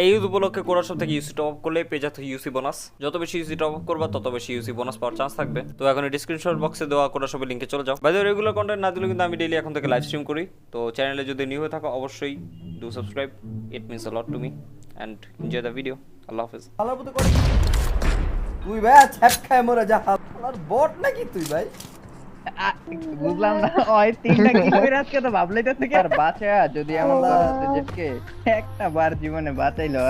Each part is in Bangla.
এই ঈদ উপলক্ষে কোরা সব থেকে ইউসি টপ আপ করলে পেয়ে যাচ্ছে ইউসি বোনাস। যত বেশি ইউসি টপ আপ করবা তত বেশি ইউসি বোনাস পাওয়ার চান্স থাকবে। তো এখন ডিসক্রিপশন বক্সে দেওয়া কোরা সবের লিংকে চলে যাও। বাইরে রেগুলার কন্টেন্ট না দিলেও কিন্তু আমি ডেইলি এখন থেকে লাইভ স্ট্রিম করি। তো চ্যানেলে যদি নিউ হয়ে থাকো অবশ্যই do subscribe, it means a lot to me and enjoy the video. আল্লাহ হাফেজ। তুই ভাই ছ্যাপ খায় মরে যা আর বট নাকি তুই ভাই? বুঝলাম না ওই তিনটা কি করে আজকে তো ভাবলাই তো থেকে আর বাঁচা যদি এমন করে জেটকে একটা বার জীবনে বাঁচাইলো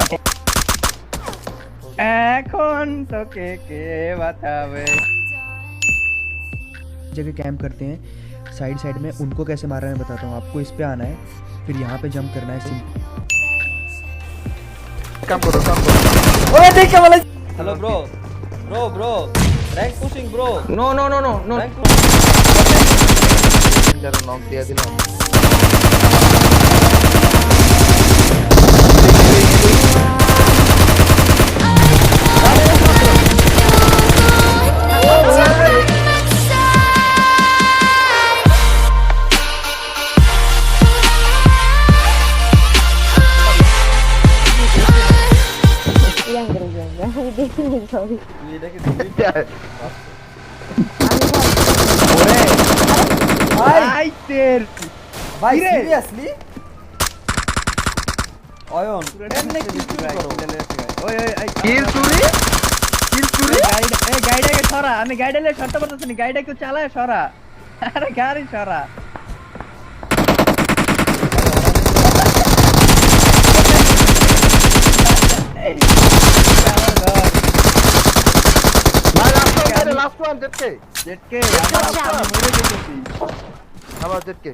এখন তোকে কে বাঁচাবে। जगह कैंप करते हैं साइड साइड में, उनको कैसे मारना है मैं बताता हूँ आपको। इस पे आना है, फिर यहाँ पे जंप करना है। काम करो ओए देख क्या वाला। Hello bro bro bro rank pushing bro. No no no no no जरा नॉक दिया दिला। भाई सीरियसली অয়ন এমনে কি করো? ওই ওই কিল চুরি গাড়িটাকে সরা। আমি গাড়িটাকে সরতে পারতেছি না, গাড়িটা কেউ চালায় সরা। আরে গাড়ি সরা। লাস্ট ওয়ান জেটকে আবার জেটকে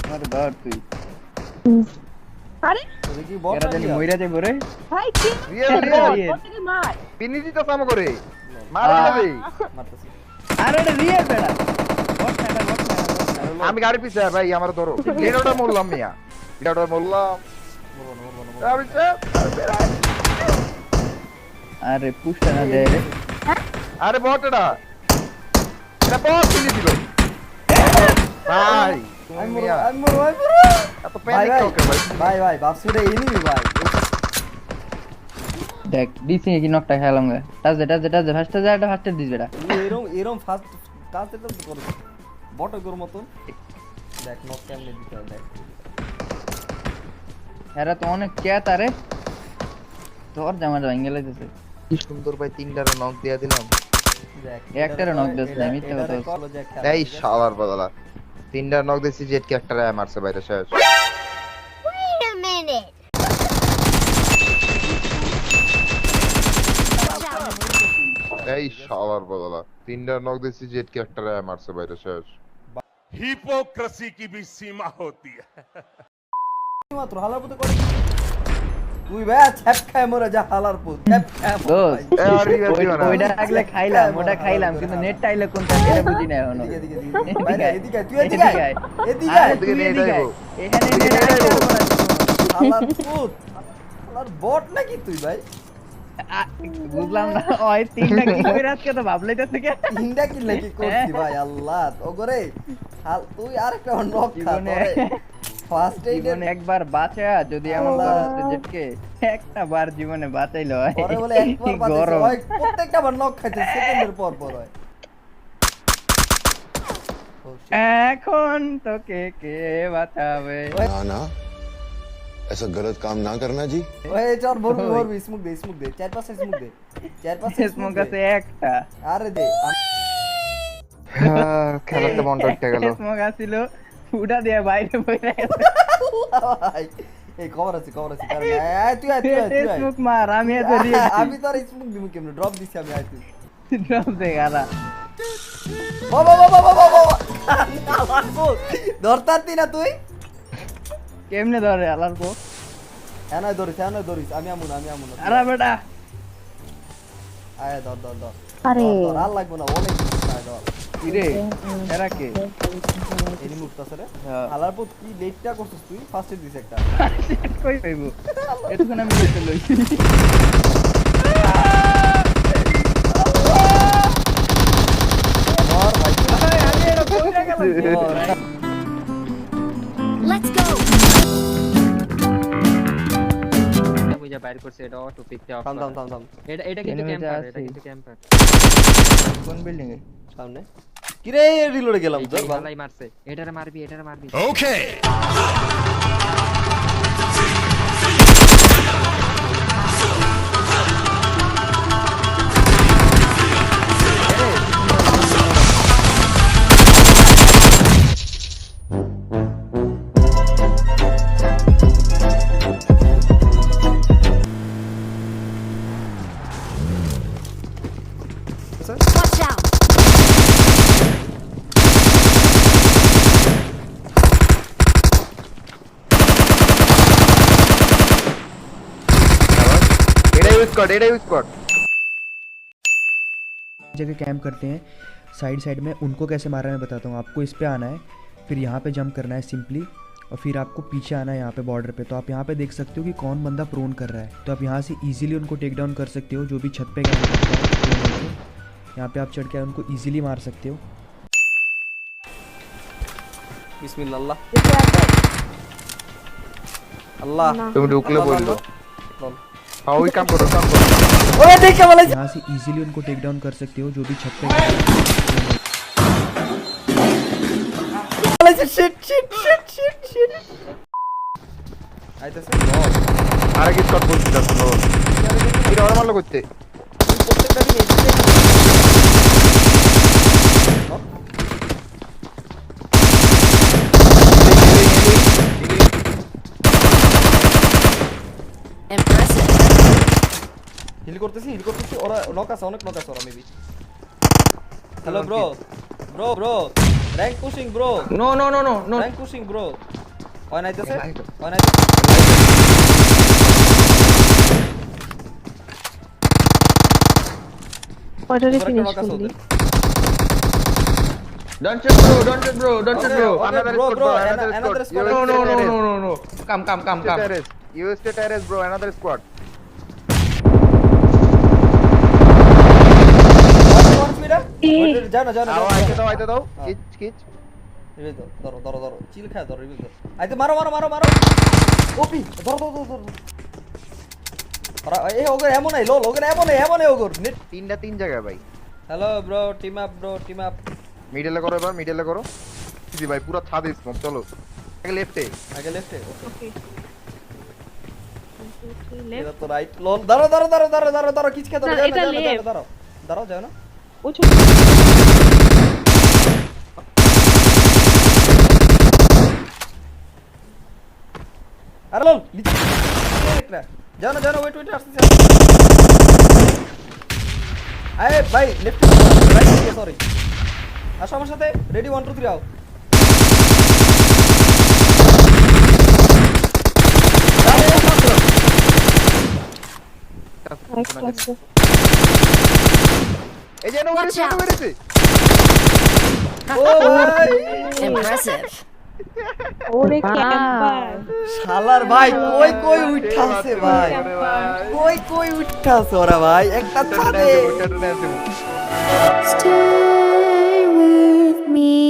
আমার ধর তুই। আরে তুই কি বট এরা জানি মইরা যাইব রে। ভাই কি রিয়েল মার পিনিজি তো কাম করে মার দিবে মারতেছি। আরে এটা রিয়েল বেড়া বট না আমি গাড়ি পিছে ভাই আমার ধরো লিডোটা মোল্লাম মিয়া লিডোটা মোল্লাম আমি আরে পুষ্টা না দে রে। আরে বটটা এটা বট কিনে দিল ভাই। আমি এত প্যানিক ওকে ভাই ভাই বাপসুরে এনিমি ভাই। দেখ ডিসি কি নকটা খেলাম গা। টাচ দে ফাস্টে যা, এটা ফাস্টে দিস বেটা। এরম ফাস্ট টাচ দিতে তো করো বটকের মতন। দেখ নক কেমনে দিতে হয় দেখ। এরা তো অনেক ক্যাত আরে তোর জামা ভাঙে লাইতেছে। কি সুন্দর ভাই তিনটারে নক দিয়া দিলাম। দেখ একটারে নক দিস না মিথ্যা কথা। এই শালার বদলা তিনটা নক দিছি জেটকে একটারে মারছে বাইরে শেষ। Wait a minute এই শালার বদলা তিনটা নক দিছি জেটকে একটারে মারছে বাইরে শেষ। हिपोक्रेसी की भी सीमा होती है। মাত্র হালার পুতে করে তুই ভাই ছ্যাপ খায় মরে যা হালার পুত ছ্যাপ খায়। ওইটা আগলে খাইলাম, ওটা খাইলাম কিন্তু নেট আইলে কোনটা এটা বুঝি না এখনো। এদিকে এদিকে তুই এদিকে এদিকে নিয়ে যাইবো এখানে নেট আইলে হালার পুত হালার বট নাকি তুই ভাই? বুঝলাম না ওই তিনটা কি করে আজকে তো ভাবলাই তো থেকে তিনটা কি লাগি করছি ভাই আল্লাহ ওগরে হাল তুই আরেকটা নক খা তোরে ফার্স্ট এইড একবার বাঁচা যদি এমন করে জেটকে একটা বার জীবনে বাঁচাইলো পরে বলে একবার বাঁচাইছে ওই প্রত্যেকটা বার নক খাইছে সেকেন্ডের পর পর হয়। এখন তোকে কে বাঁচাবে? ना ना ऐसा गलत काम ना करना जी। ওই চর ভরবি স্মোক দে চার পাঁচটা স্মোক দে চার পাঁচটা স্মোক আছে একটা। আরে দে খেলাতে মন উঠে গেল। স্মোক আছিল উড়া দিয়ে বাইরে বইরা গেছে ভাই এই কভার আছে কারণ আয় তুই স্মোক মার। আমি এত আমি তোর স্মোক দিমু কেমনে ড্রপ দিছি আমি আয় তুই ড্রপ দে গালা বাবা আমার বল ধরতাতি না তুই কেমনে ধরে আলার কো? এনা ধরিস আমি আমুন আরে বেটা আয় ধর আরে আর লাগবে না অনেক আয় ধর কি রে এরা কে এনি মুক্তাছে রে হালার পুত কি লেটটা করছিস তুই ফার্স্টে দিস একটা কই পাইবো এতক্ষণ আমি লইতে লইছি। ধর ভাই আমি এর কইরা গেলাম। let's go বাইর করছে এটা অটো পিকতে অফ থাম থাম থাম থাম এটা কিন্তু Enemy তে ক্যাম্পার আছে। এটা কিন্তু ক্যাম্পার কোন বিল্ডিং এ? সামনে কি রে রিলোডে গেলাম তোর বাল ভালাই মারছে এটারে মারবি Okay. Watch out! এটা ইউজ কর जगह कैंप करते हैं साइड साइड में उनको कैसे मारना है मैं बताता हूँ आपको इस पे आना है फिर यहाँ पे जंप करना है सिंपली और फिर आपको पीछे आना है यहाँ पे बॉर्डर पे तो आप यहाँ पे देख सकते हो कि कौन बंदा प्रोन कर रहा है तो आप यहाँ से इजीली उनको टेक डाउन कर सकते हो जो भी छत पे कैंप करता है prone होके। यहाँ पे आप चढ़ के उनको इजीली मार सकते हो বিসমিল্লাহ আল্লাহ তুমি ঢুকলে বললো हां ওই কাম করো ওরে দেখে বলে यहाँ से इजीली उनको टेक डाउन कर सकते हो जो भी छत पे camp करता है। বলেছে শিট আইতেছে আরে কি স্কট বলছিস তো এটা ওরা মারলো করতে প্রত্যেকটা দিন হিল করতেছি ওরা নক আছে অনেক নক আছে ওরা maybe hello bro rank pushing bro no rank pushing bro হয় নাইতেছে What are you finish fully? Don't check bro another squad no come you stay terrace bro another squad যাও আইতে দাও কিচ রিভিল ধরো চিল খায় ধরো রিভিল ধরো আইতে মারো ওপি ধরো আরে এই ওগর এমন নাই লোল ওগর এমন নাই ওগর নেট তিন জায়গা ভাই হ্যালো ব্রো টিম আপ মিডলে করো জি ভাই পুরো ছাদে স্মোক চলো আগে লেফটে Okay. এটা তো রাইট লোল দাঁড়াও কিচ খেয়ে না, এটা left. দাঁড়াও যাও না Which আরে লোল যাও না ওয়েট আসতেছে আরে ভাই লেফট রাইট সরি আসো আমার সাথে রেডি 1 2 3 আও এই যে Watch out. ও ভাই impressive. শালার ভাই কই উঠাছে ভাই কই উঠাছে ওরা ভাই একটা ছাদে Stay with me.